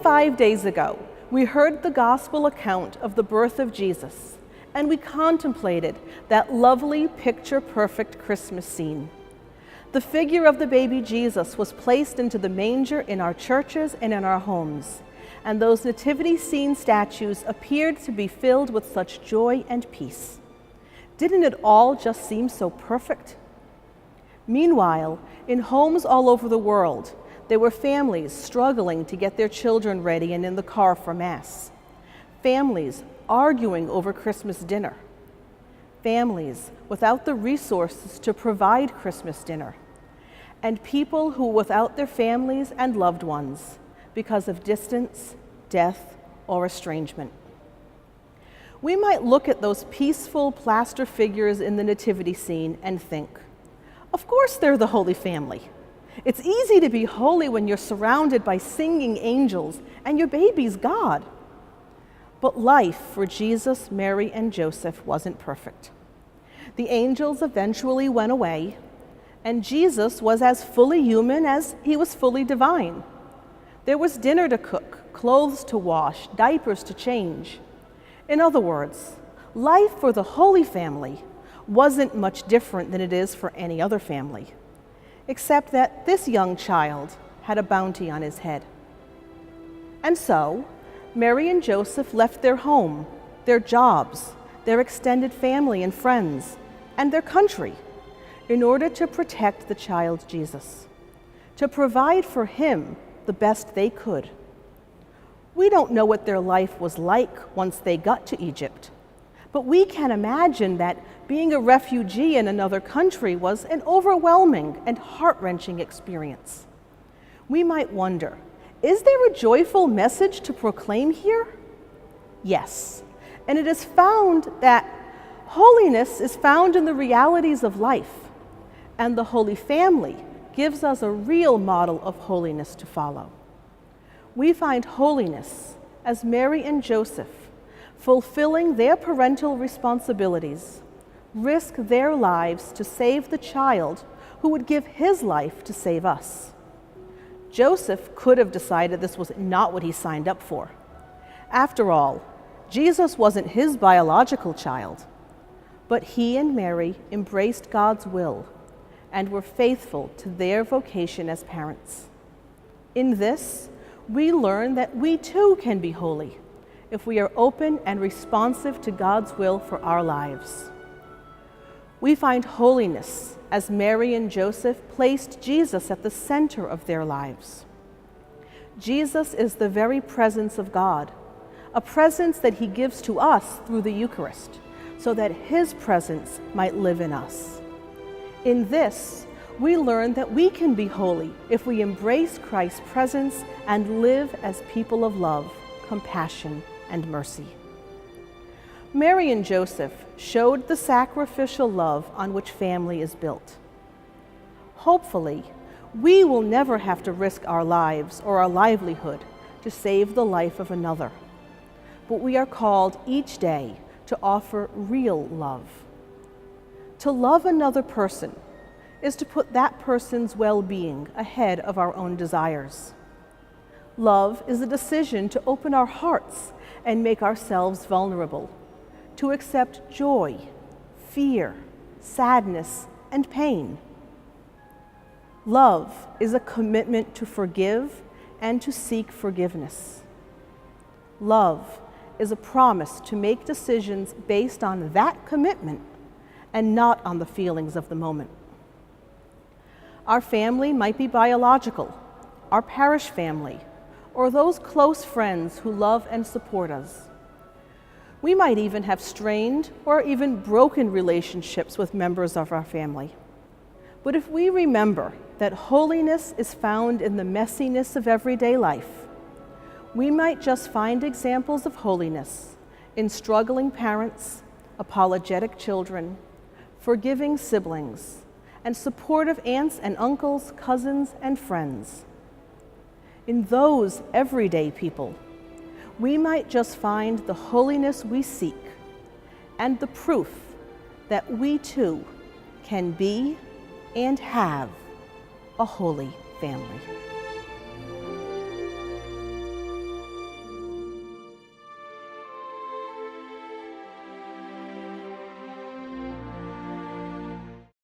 45 days ago, we heard the gospel account of the birth of Jesus, and we contemplated that lovely picture-perfect Christmas scene. The figure of the baby Jesus was placed into the manger in our churches and in our homes, and those nativity scene statues appeared to be filled with such joy and peace. Didn't it all just seem so perfect? Meanwhile, in homes all over the world, there were families struggling to get their children ready and in the car for Mass. Families arguing over Christmas dinner. Families without the resources to provide Christmas dinner. And people who were without their families and loved ones because of distance, death, or estrangement. We might look at those peaceful plaster figures in the nativity scene and think, of course they're the Holy Family. It's easy to be holy when you're surrounded by singing angels and your baby's God. But life for Jesus, Mary, and Joseph wasn't perfect. The angels eventually went away, and Jesus was as fully human as he was fully divine. There was dinner to cook, clothes to wash, diapers to change. In other words, life for the Holy Family wasn't much different than it is for any other family, except that this young child had a bounty on his head. And so, Mary and Joseph left their home, their jobs, their extended family and friends, and their country in order to protect the child Jesus, to provide for him the best they could. We don't know what their life was like once they got to Egypt, but we can imagine that being a refugee in another country was an overwhelming and heart-wrenching experience. We might wonder, is there a joyful message to proclaim here? Yes, and it is found that holiness is found in the realities of life, and the Holy Family gives us a real model of holiness to follow. We find holiness as Mary and Joseph, fulfilling their parental responsibilities, risk their lives to save the child who would give his life to save us. Joseph could have decided this was not what he signed up for. After all, Jesus wasn't his biological child, but he and Mary embraced God's will and were faithful to their vocation as parents. In this, we learn that we too can be holy if we are open and responsive to God's will for our lives. We find holiness as Mary and Joseph placed Jesus at the center of their lives. Jesus is the very presence of God, a presence that he gives to us through the Eucharist, so that his presence might live in us. In this, we learn that we can be holy if we embrace Christ's presence and live as people of love, compassion, and mercy. Mary and Joseph showed the sacrificial love on which family is built. Hopefully, we will never have to risk our lives or our livelihood to save the life of another, but we are called each day to offer real love. To love another person is to put that person's well-being ahead of our own desires. Love is a decision to open our hearts and make ourselves vulnerable, to accept joy, fear, sadness, and pain. Love is a commitment to forgive and to seek forgiveness. Love is a promise to make decisions based on that commitment and not on the feelings of the moment. Our family might be biological, our parish family, or those close friends who love and support us. We might even have strained or even broken relationships with members of our family. But if we remember that holiness is found in the messiness of everyday life, we might just find examples of holiness in struggling parents, apologetic children, forgiving siblings, and supportive aunts and uncles, cousins, and friends. In those everyday people, we might just find the holiness we seek and the proof that we too can be and have a holy family.